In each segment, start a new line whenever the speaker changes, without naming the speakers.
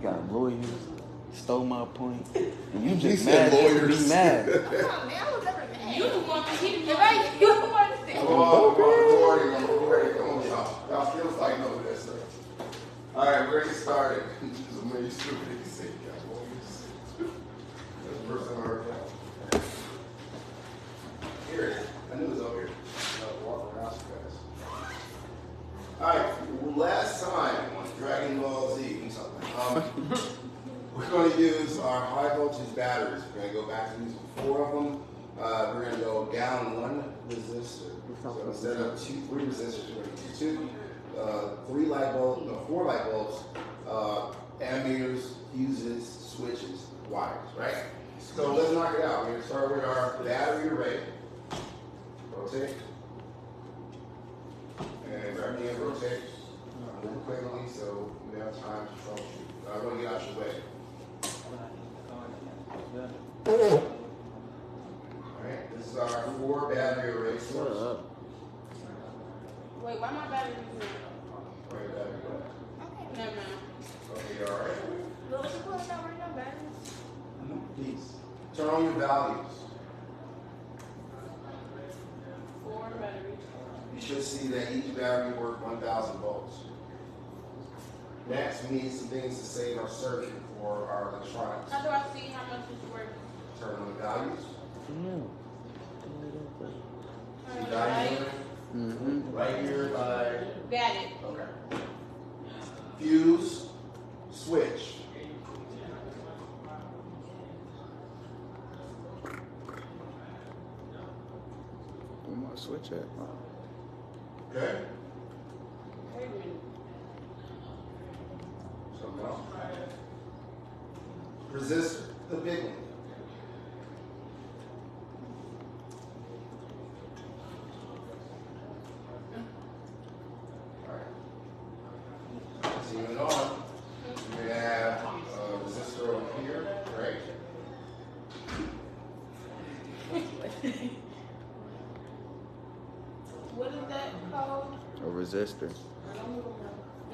got lawyers, stole my point, and you
He
just
said
mad
lawyers.
to be mad.
Come on, man. I was never mad.
You the one that he the one. You the one that said.
Come on, I'm recording. Come on, y'all. Y'all still fighting over that stuff. All right, we're getting started. So many stupid things say, got lawyers. That's the first time I heard that. Here it is. I knew it was over here. Walk around so fast. All right, last time on Dragon Ball Z, we're going to use our high voltage batteries. We're going to go back to using 4 of them. We're going to go down 1 resistor. So instead of 3 resistors, we're going to do 4 light bulbs, ammeres, fuses, switches, wires, right? So let's knock it out. We're going to start with our battery array. Rotate. And grab the end, rotate. Move quickly so we have time to troubleshoot. I want to get out your way. Alright, this is our 4 battery array source.
Wait, why my battery is
Where your battery go?
okay, never mind.
Okay, you alright?
Look, what's the point about running on batteries?
Please. Turn on your values.
4 batteries.
You should see that each battery works 1,000 volts. Next, we need some things to save our circuit for our electronics.
How do I see how much it's worth?
Turn on the values.
Turn
See
on the light.
values right here by.
Got it.
Okay. Fuse, switch.
Where my switch at?
Okay.
Wait a minute.
Something else. Resistor, the big one. Alright. Continuing on, we have a resistor over here, right?
What is that called?
A resistor.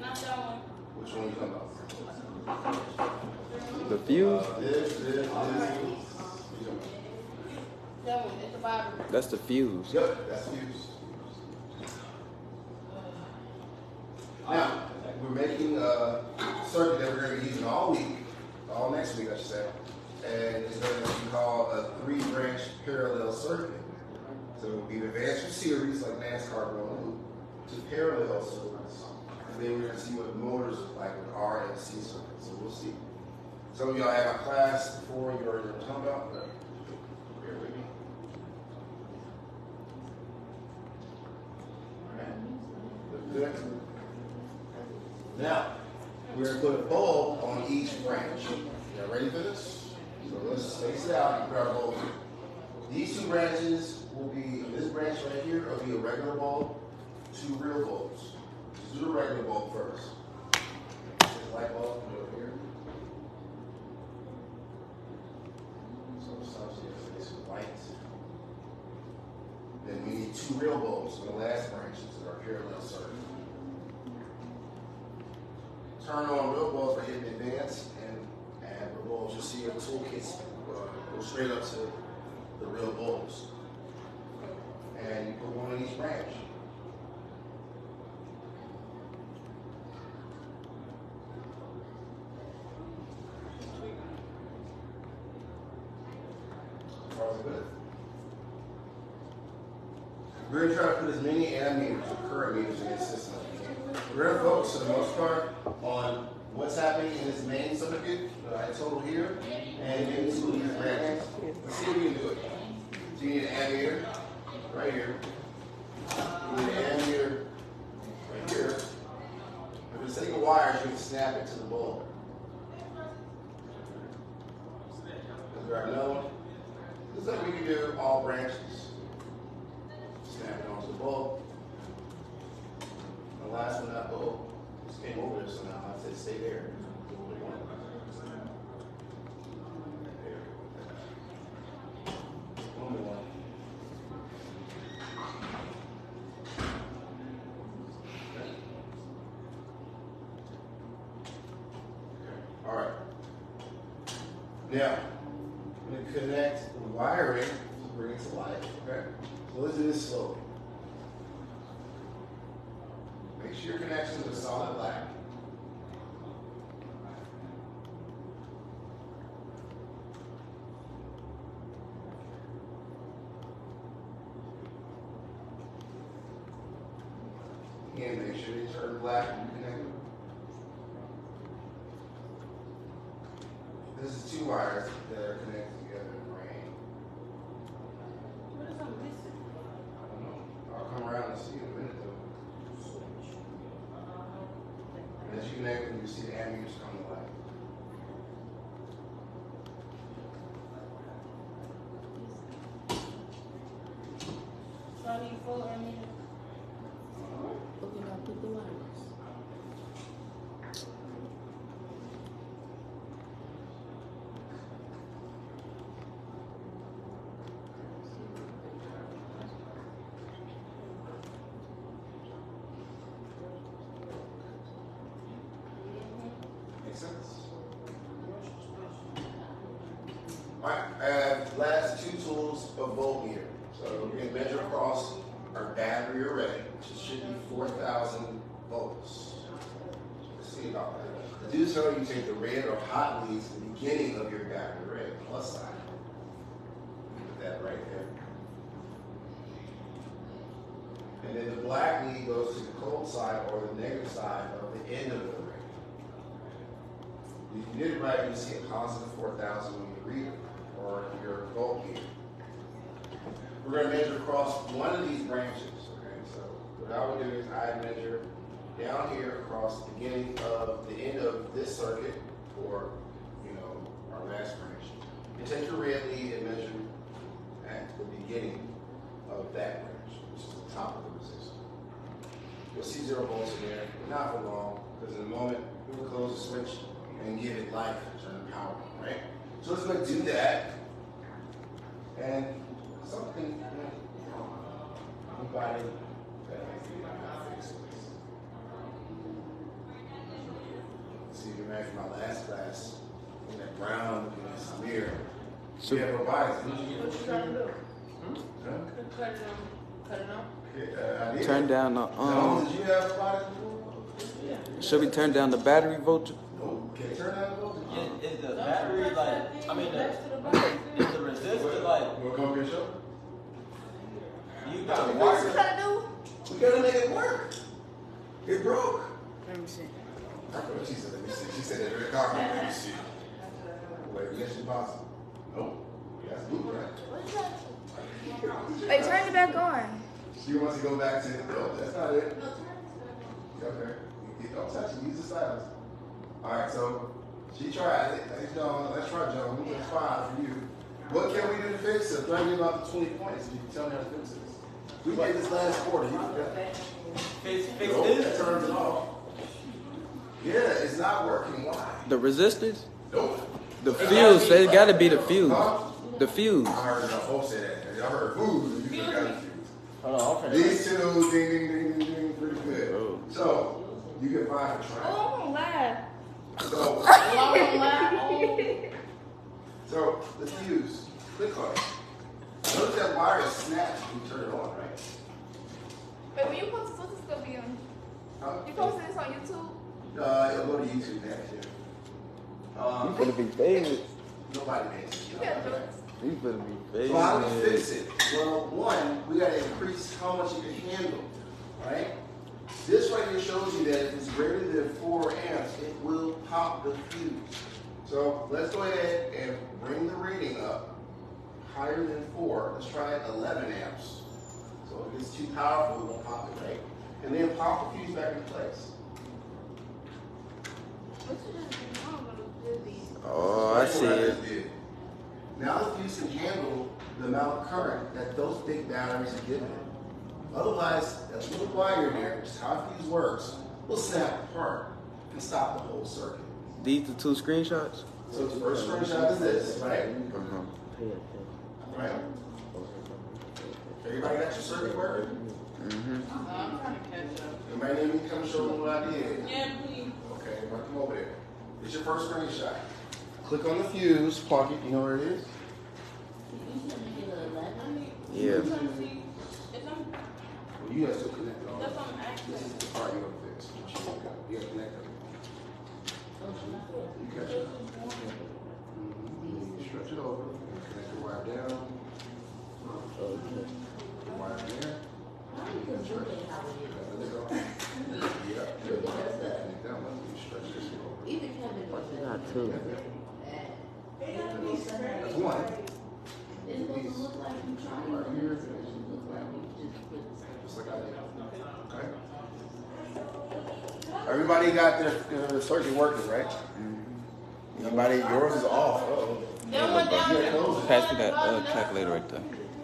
Not that one.
Which one are you talking about?
The fuse?
This.
That one at the bottom.
That's the fuse.
Yep, that's fuse. Now, we're making a circuit that we're going to be using all week, all next week, I should say. And it's going to be called a 3-branch parallel circuit. So we've advanced from series, like NASCAR going to parallel circuits. And then we're going to see what motors look like with R and C circuits. So we'll see. Some of y'all have a class before you already know what I'm talking about, but bear with me. All right. Look good. Now, we're going to put a bulb on each branch. Y'all ready for this? So let's space it out and put our bulbs here. These 2 branches will be, this branch right here will be a regular bulb, 2 real bulbs. Let's do the regular bulb first. This light bulb, put it over here. So it stops here, it's white. Then we need 2 real bulbs for the last branch, which is our parallel circuit. Turn on real bulbs by hitting advance and add real bulbs. You'll see your toolkits go straight up to the real bulbs. And you put 1 on each branch. Good. We're going to try to put as many ammeters or current meters in this system as we can. We're going to focus for the most part on what's happening in this main circuit, total here, and maybe 2 of these branches. Let's see if we can do it. So you need an ammeter right here. You need an ammeter right here. For the sake of wires, you can snap it to the bulb. Let's grab another one. This is like we can do all branches. Snap it onto the bulb. The last one, that bulb just came over there, so now I said stay there. One more. All right. Now, I'm going to connect the wiring to bring it to life, okay? So let's do this slowly. Make sure your connections are solid black. And make sure they turn black when you connect them. This is two wires that are connected together in brain.
What is on this?
I don't know. I'll come around and see in a minute though. As you connect them, you see the ammeres come to life.
So I need 4 ammeres.
Okay, now put the wires.
Make sense? Alright, I have last two tools of voltmeter. So we're going to measure across our battery array, which should be 4,000 volts. Let's see about that. To do so, you take the red or hot leads at the beginning of your battery array, plus side. Put that right there. And then the black lead goes to the cold side or the negative side of the end of the array. If you did it right, you see a positive 4,000 when you read it, or your voltmeter. We're going to measure across one of these branches. Okay, so what I would do is I measure down here across the beginning of the end of this circuit, or our last branch, and take your red lead and measure at the beginning of that branch, which is the top of the resistor. You'll see 0 volts in there, but not for long, because in a moment we will close the switch and give it life and turn the power on, right? So let's go do that. And something, anybody that I think I fix this. See if you remember my last class, in that brown N.S.B.E.
So,
You have no bias.
What you trying to do?
Huh?
Cut it on. Cut it on?
Yeah, I did.
turn down the
Jones, did you have bias before?
should we turn down the battery voltage?
No. Can you turn down the voltage?
Is the battery like, I mean, is the resistor like,
You want to come here, show?
you got
What you
wires?
trying to do?
We gotta make it work. It broke.
Let me see.
That's what she said. Let me see. She said that very confident. Let me see. Wait, Mission Possible. Nope. That's blue, right?
What is that? Wait, turn it back on.
She wants to go back to. No, that's not it. Okay. Don't touch it. Use the stylus. All right. So she tried it. Hey, John. Let's try, John. We got 5 for you. What can we do to fix it? I'm trying to get about the 20 points. You can tell me how to fix this. We did this last quarter. You forgot.
Fix
Nope,
this?
that turns it off. Yeah, it's not working. Why?
The resistors?
Nope.
The fuse, it gotta be the fuse.
Huh?
The fuse.
I heard the host say that. I heard food. You just got confused.
Hold on, okay.
These two, ding, ding, ding, ding, ding, pretty good.
Oh.
So, you get 5 for trying.
Oh, I'm live.
So the fuse, click on it. Notice that wire is snapped when you turn it on, right?
Wait, when you post this, what's this gonna be on?
Huh?
You posting this on YouTube?
It'll go to YouTube next year.
You finna be famous.
Nobody makes it.
You got jokes.
You finna be
So how do we fix
famous.
it? Well, one, we gotta increase how much you can handle, right? This right here shows you that if it's greater than 4 amps, it will pop the fuse. So let's go ahead and bring the rating up higher than 4. Let's try 11 amps. So if it's too powerful, it won't pop it, right? And then pop the fuse back in place.
Oh, I see it.
Now the fuse can handle the amount of current that those big batteries are giving it. Otherwise, that little wire there, which is how a fuse works, will snap apart and stop the whole circuit.
These the 2 screenshots?
So the first screenshot is this, right? Right? Everybody got your circuit working?
I'm trying to catch up.
Everybody need me to come show them what I did?
Yeah, please.
Okay, everybody come over there. It's your first screenshot. Click on the fuse, plug it. You know where it is?
Yeah.
Well, you guys still connect it all.
That's what I'm asking.
This is the part you're gonna fix. You gotta connect it. You catch it? You stretch it over. Connect the wire down. Wire there. Stretch it. Let it go. Yeah. Good. Connect that one. You stretch this over.
Not two.
That's one. These right here. Just like I did. Okay. Everybody got their circuit working, right? Anybody? Yours is off. Uh-oh.
That one down
Yeah,
there.
close it.
Pass me that calculator right there.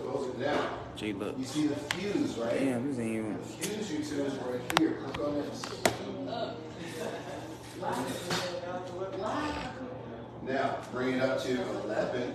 Close it down.
Gee, look.
You see the fuse, right?
Damn, this ain't even.
The fuse you two is right here. Click on this. Now, bring it up to 11,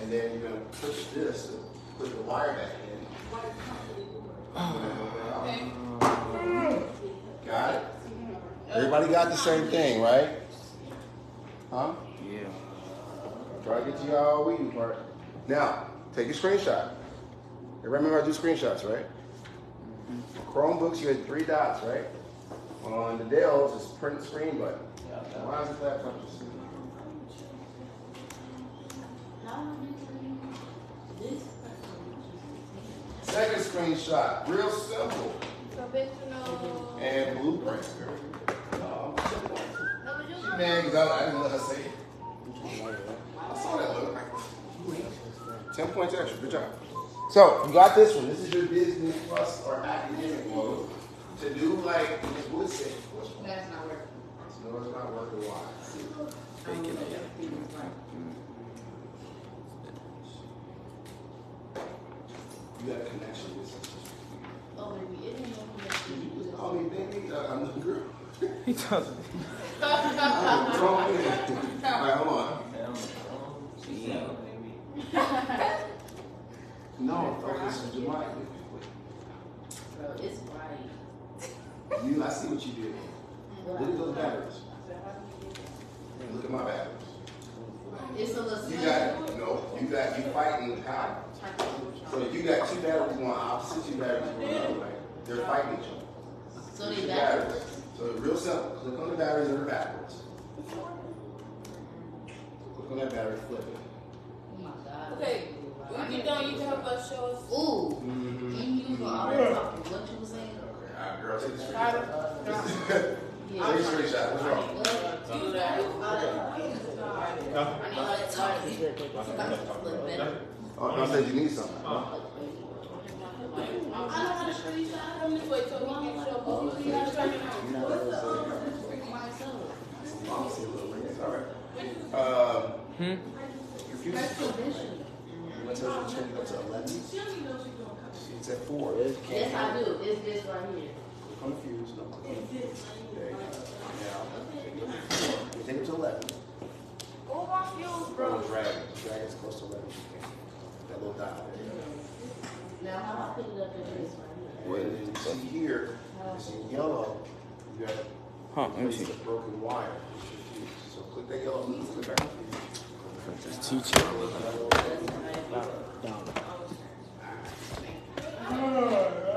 and then you're going to push this to put the wire back in. Got it? Everybody got the same thing, right? Huh?
Yeah.
Try to get to y'all weeding part. Now, take a screenshot. Everybody remember I do screenshots, right? Chromebooks, you had 3 dots, right? On the Dells, it's print screen button. Why is it laptop just Second screenshot, real simple.
Professional.
And blueprint.
No, but you
She mad because I didn't let her say it. I saw that look. 10 points extra, good job. So, you got this one. This is your business plus or academic mode. To do like Ms. Wood said.
That's not working.
No, it's not working. Why? You got a connection with something.
Oh, baby, it ain't no connection.
You just call me baby. I'm the girl.
He doesn't.
Alright, hold on. No, focus on your mind.
It's right.
I see what you did. Look at those batteries. Look at my batteries.
It's a little
You fighting with power. So you got 2 batteries going opposite, 2 batteries going the other way. They're fighting each other.
So they
Two
backwards.
So it's real simple. Click on the batteries that are backwards. Click on that battery, flip it.
Oh my God.
Okay. When you done, you can help us show us.
Ooh.
Mm-hmm.
You were already talking. What you were saying?
Okay, all right, girl, take the screenshot.
Yeah.
Take a screenshot. What's wrong? Oh, I said you need something.
I know how to screenshot. Come this way so we can show us. We got to turn it on.
All right. Confused?
That's tradition.
You want to change it up to 11? It's at 4.
Yes, I do. It's this right here.
Click on the fuse. No, click on the fuse. There you go. Now, you take it to 11.
All my fuels, bro.
Drag it. Drag it as close to 11 as you can. That little dot there.
Now, how I put it up in this right here?
And then you see here, it's in yellow. You got
Huh, let me see.
a broken wire. So click that yellow. Click back.
Just teach you.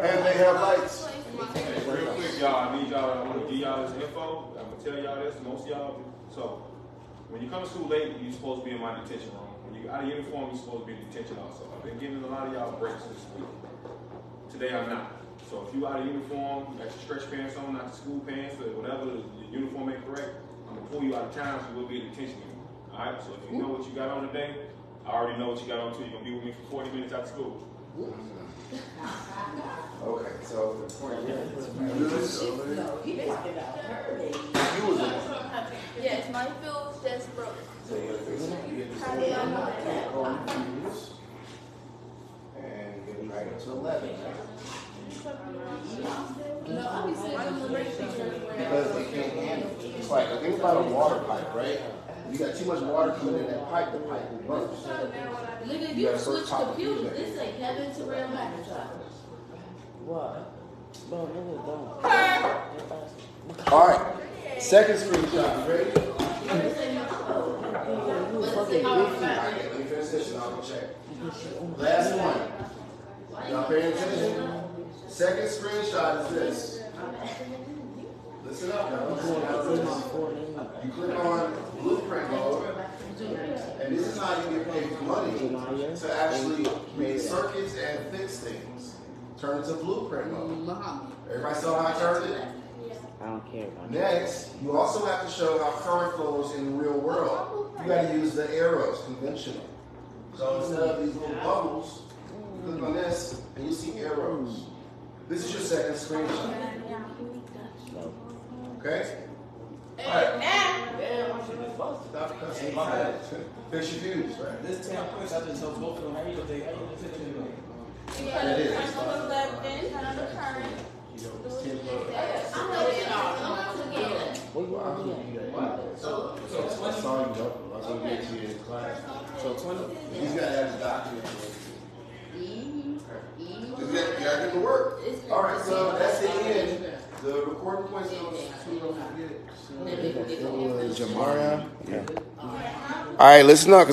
And they have lights.
Real quick, y'all, I need y'all, I want to give y'all this info. I'm going to tell y'all this, most of y'all. So, when you come to school late, you're supposed to be in my detention room. When you're out of uniform, you're supposed to be in detention also. I've been giving a lot of y'all breaks this week. Today, I'm not. So, if you out of uniform, you got your stretch pants on, not the school pants, or whatever, your uniform ain't correct, I'm going to pull you out of town, so you will be in detention unit. All right? So, if you know what you got on today, I already know what you got on too. You're going to be with me for 40 minutes after school.
Okay, so the point is,
Yes, my fuels just broke.
so you gotta fix it. You get this and get it right up to 11.
No, I'll be sitting on the radio.
Because they can't handle it. It's like, think about a water pipe, right? You got too much water coming in that pipe, the pipe will burst.
Nigga,
You
you
gotta
switch
first pop the
computers.
fuse
This ain't Kevin Terrell McIntyre.
What? No, nigga, don't.
All right. Second screenshot. You ready?
What's in your phone? What's in your
Alright,
phone?
let me finish this and I'll go check. Last one. Y'all paying attention? Second screenshot is this. Listen up, y'all. You click on blueprint mode, and this is how you get paid money to actually read circuits and fix things. Turn it to blueprint mode. Everybody saw how I turned it?
I don't care about
Next, you also have to show how current flows in the real world. You got to use the arrows, conventional. So instead of these little bubbles, you click on this, and you see arrows. This is your second screenshot. Okay? Alright. Stop cussing. Fix your views, right?
This 10 points, I just told both of them, how you gonna take it?
That is.
Turn on the left, then turn on the current.
So 20. He's got to have the document. You got to get to work. All right, so that's the end. The recording points Jamaria. Yeah. All right, listen up.